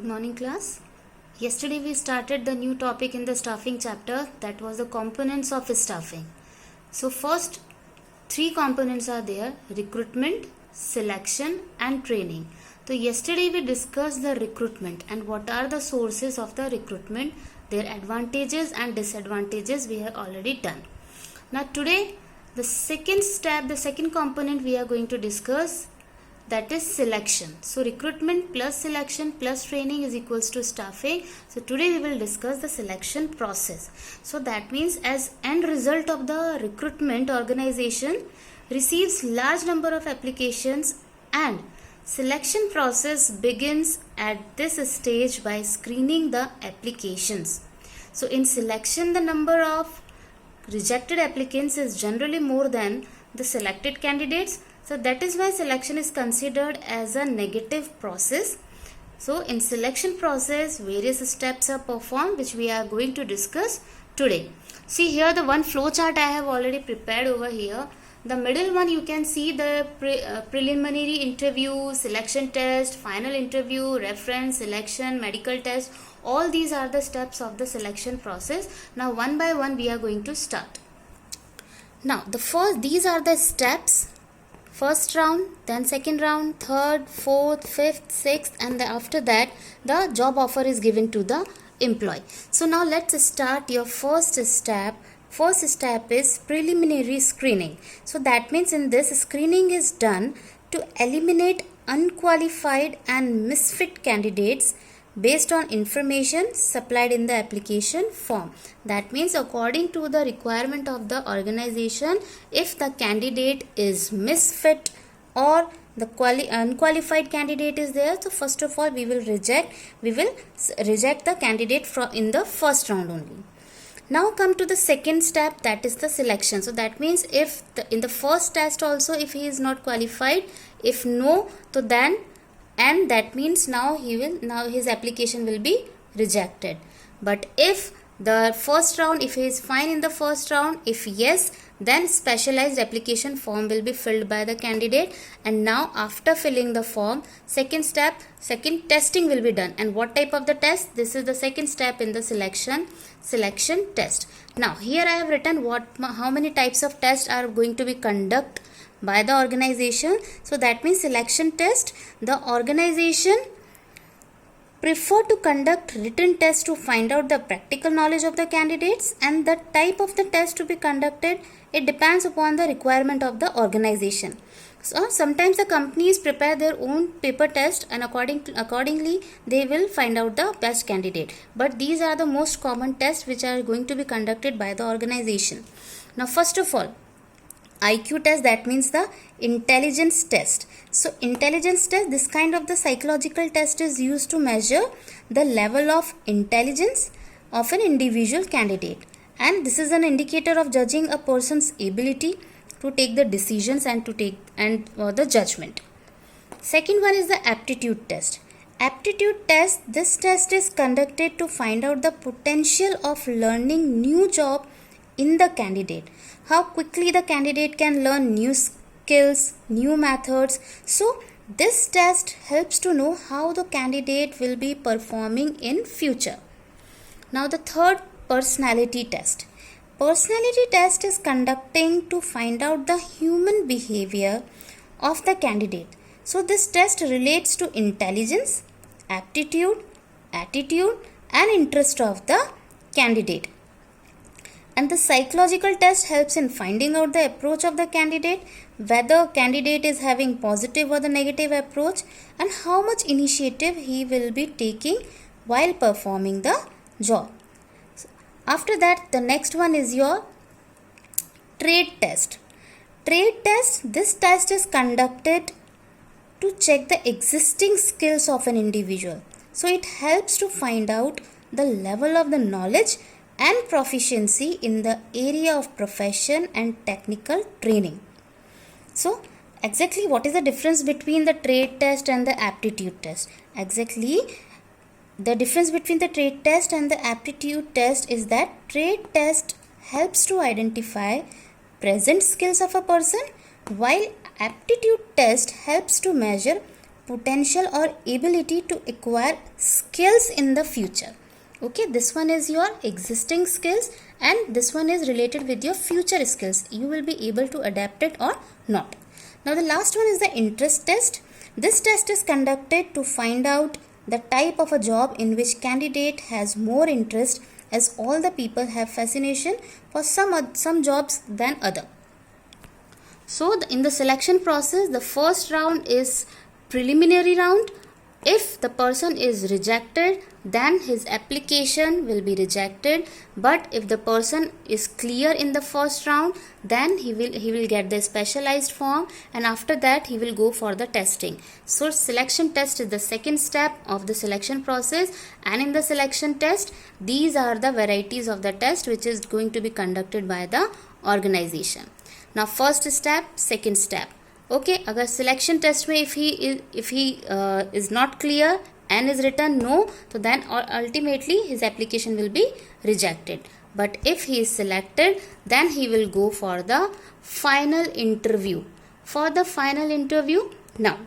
Good morning, class. Yesterday we started the new topic in the staffing chapter, that was the components of staffing. So first three components are there: recruitment, selection and training. So yesterday we discussed the recruitment and what are the sources of the recruitment, their advantages and disadvantages we have already done. Now today the second component we are going to discuss, that is selection. So recruitment plus selection plus training is equals to staffing. So today we will discuss the selection process. So that means as end result of the recruitment, organization receives large number of applications and selection process begins at this stage by screening the applications. So in selection, the number of rejected applicants is generally more than the selected candidates. So that is why selection is considered as a negative process. So in selection process, various steps are performed which we are going to discuss today. See here the one flow chart I have already prepared over here. The middle one you can see the preliminary interview, selection test, final interview, reference, selection, medical test. All these are the steps of the selection process. Now one by one we are going to start. Now these are the steps. First round, then second round, third, fourth, fifth, sixth, and after that the job offer is given to the employee. So now let's start your first step. First step is preliminary screening. So that means in this, screening is done to eliminate unqualified and misfit candidates based on information supplied in the application form. That means according to the requirement of the organization, if the candidate is misfit or the unqualified candidate is there, so first of all we will reject the candidate in the first round only. Now come to the second step, that is the selection. So that means if in the first test also if he is not qualified, if no, so then, and that means now his application will be rejected. But if the first round, if he is fine in the first round, if yes, then specialized application form will be filled by the candidate. And now after filling the form, second testing will be done. And what type of the test? This is the second step in the selection test. Now here I have written how many types of tests are going to be conducted by the organization. So that means selection test, the organization prefer to conduct written tests to find out the practical knowledge of the candidates, and the type of the test to be conducted, it depends upon the requirement of the organization. So sometimes the companies prepare their own paper test and accordingly they will find out the best candidate. But these are the most common tests which are going to be conducted by the organization. Now first of all, IQ test, that means the intelligence test. So intelligence test, this kind of the psychological test is used to measure the level of intelligence of an individual candidate, and this is an indicator of judging a person's ability to take the decisions and the judgment. Second one is the aptitude test. Aptitude test, this test is conducted to find out the potential of learning new job in the candidate, how quickly the candidate can learn new skills, new methods. So this test helps to know how the candidate will be performing in future. Now the third, personality test. Personality test is conducting to find out the human behavior of the candidate. So this test relates to intelligence, aptitude, attitude and interest of the candidate. And the psychological test helps in finding out the approach of the candidate, whether candidate is having positive or the negative approach, and how much initiative he will be taking while performing the job. After that, the next one is your trade test. Trade test, this test is conducted to check the existing skills of an individual. So it helps to find out the level of the knowledge and proficiency in the area of profession and technical training. So exactly what is the difference between the trade test and the aptitude test? Exactly, the difference between the trade test and the aptitude test is that trade test helps to identify present skills of a person, while aptitude test helps to measure potential or ability to acquire skills in the future. Okay, this one is your existing skills and this one is related with your future skills. You will be able to adapt it or not. Now the last one is the interest test. This test is conducted to find out the type of a job in which candidate has more interest, as all the people have fascination for some jobs than other. So in the selection process, the first round is preliminary round. If the person is rejected, then his application will be rejected. But if the person is clear in the first round, then he will get the specialized form, and after that he will go for the testing. So selection test is the second step of the selection process, and in the selection test, these are the varieties of the test which is going to be conducted by the organization. Now first step, second step. Okay, अगर selection test में if he is not clear and is written no, so then ultimately his application will be rejected. But if he is selected, then he will go for the final interview. For the final interview, now.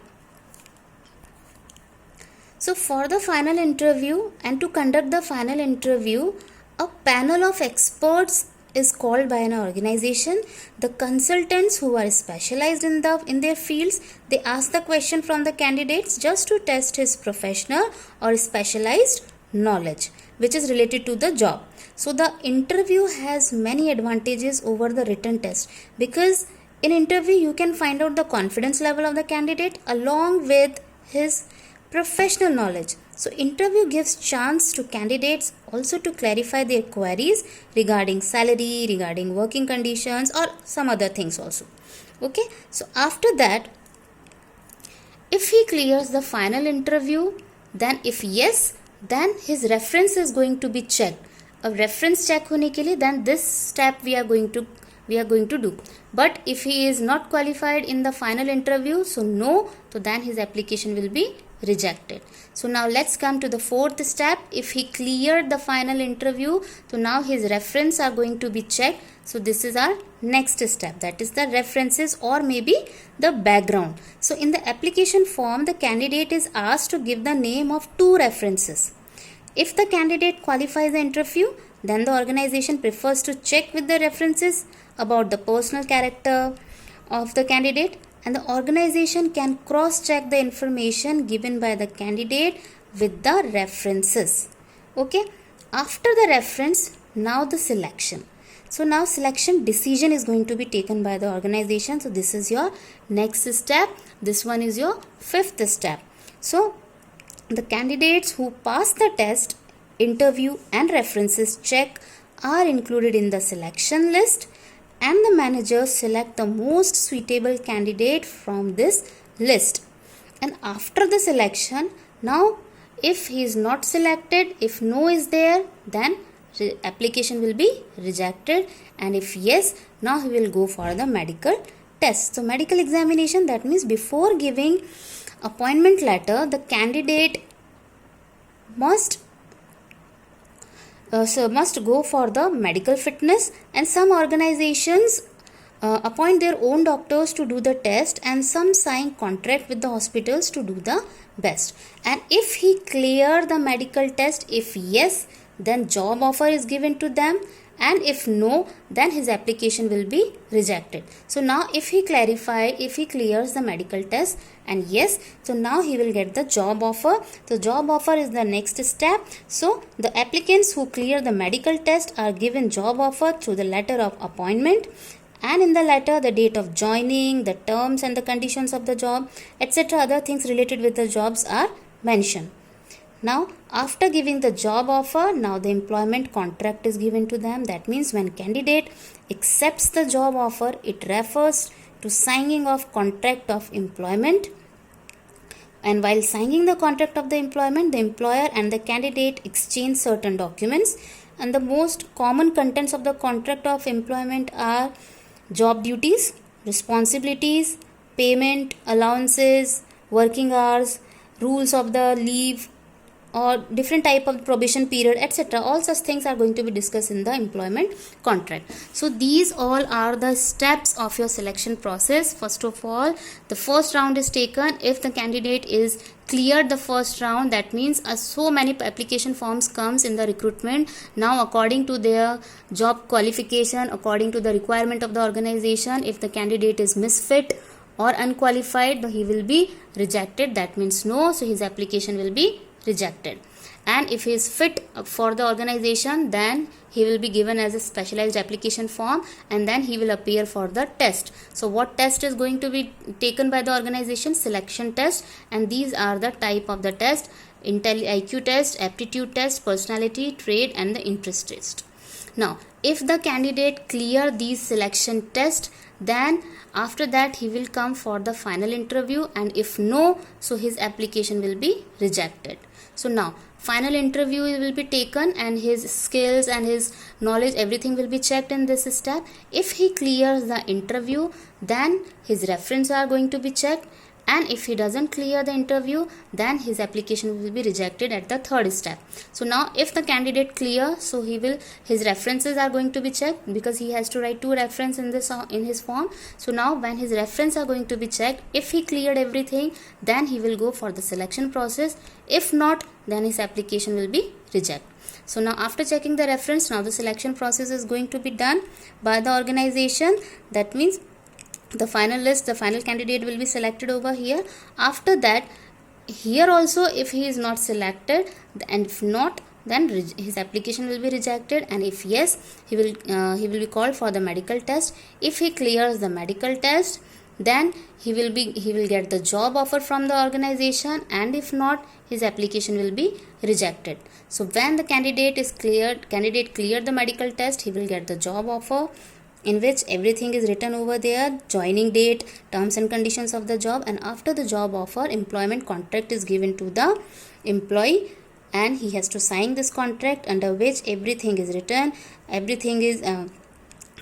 So for the final interview and to conduct the final interview, a panel of experts is called by an organization. The consultants who are specialized in their fields, they ask the question from the candidates just to test his professional or specialized knowledge which is related to the job. So the interview has many advantages over the written test, because in interview you can find out the confidence level of the candidate along with his professional knowledge. So interview gives chance to candidates also to clarify their queries regarding salary, regarding working conditions, or some other things also. Okay, so after that, if he clears the final interview, then if yes, then his reference is going to be checked. A reference check होने के लिए, then this step we are going to do. But if he is not qualified in the final interview, so no, so then his application will be rejected. So now let's come to the fourth step. If he cleared the final interview, so now his reference are going to be checked. So this is our next step, that is the references or maybe the background. So in the application form, the candidate is asked to give the name of 2 references. If the candidate qualifies the interview, then the organization prefers to check with the references about the personal character of the candidate, and the organization can cross-check the information given by the candidate with the references. Okay, after the reference, now the selection. So now selection decision is going to be taken by the organization. So this is your next step. This one is your 5th step. So the candidates who pass the test, interview and references check are included in the selection list, and the managers select the most suitable candidate from this list. And after the selection, now if he is not selected, if no is there, then application will be rejected, and if yes, now he will go for the medical test. So medical examination, that means before giving appointment letter, the candidate must go for the medical fitness, and some organizations appoint their own doctors to do the test, and some sign contract with the hospitals to do the best. And if he clear the medical test, if yes, then job offer is given to them, and if no, then his application will be rejected. So now if he clears the medical test and yes, so now he will get the job offer. So job offer is the next step. So the applicants who clear the medical test are given job offer through the letter of appointment, and in the letter the date of joining, the terms and the conditions of the job, etc. other things related with the jobs are mentioned. Now after giving the job offer, now the employment contract is given to them. That means when candidate accepts the job offer, it refers to signing of contract of employment. And while signing the contract of the employment, the employer and the candidate exchange certain documents, and the most common contents of the contract of employment are job duties, responsibilities, payment, allowances, working hours, rules of the leave, or different type of probation period, etc. All such things are going to be discussed in the employment contract. So these all are the steps of your selection process. First of all, the first round is taken. If the candidate is cleared the first round, that means so many application forms comes in the recruitment. Now according to their job qualification, according to the requirement of the organization, if the candidate is misfit or unqualified, he will be rejected. That means no, so his application will be rejected. And if he is fit for the organization, then he will be given as a specialized application form, and then he will appear for the test. So what test is going to be taken by the organization? Selection test. And these are the type of the test: IQ test, aptitude test, personality, trade, and the interest test. Now if the candidate clear these selection tests, then after that he will come for the final interview, and if no, so his application will be rejected. So now final interview will be taken, and his skills and his knowledge, everything will be checked in this step. If he clears the interview, then his reference are going to be checked, and if he doesn't clear the interview, then his application will be rejected at the third step. So now if the candidate clear, so his references are going to be checked, because he has to write 2 reference in his form. So now when his reference are going to be checked, if he cleared everything, then he will go for the selection process. If not, then his application will be rejected. So now after checking the reference, now the selection process is going to be done by the organization. That means the final list, the final candidate will be selected over here. After that, here also if he is not selected, and if not, then his application will be rejected, and if yes, he will be called for the medical test. If he clears the medical test, then he will get the job offer from the organization, and if not, his application will be rejected. So when the candidate cleared the medical test, he will get the job offer, in which everything is written over there: joining date, terms and conditions of the job, and after the job offer, employment contract is given to the employee, and he has to sign this contract, under which everything is written. Everything is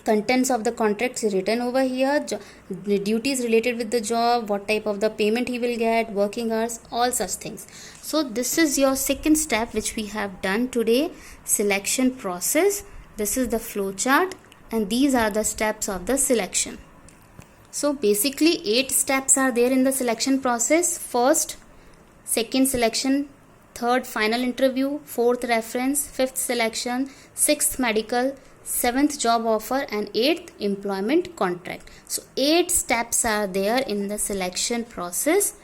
contents of the contract is written over here, the duties related with the job, what type of the payment he will get, working hours, all such things. So this is your second step which we have done today, selection process. This is the flow chart, and these are the steps of the selection. So basically 8 steps are there in the selection process. First, second selection, third final interview, fourth reference, fifth selection, sixth medical, 7th job offer, and 8th employment contract. So 8 steps are there in the selection process.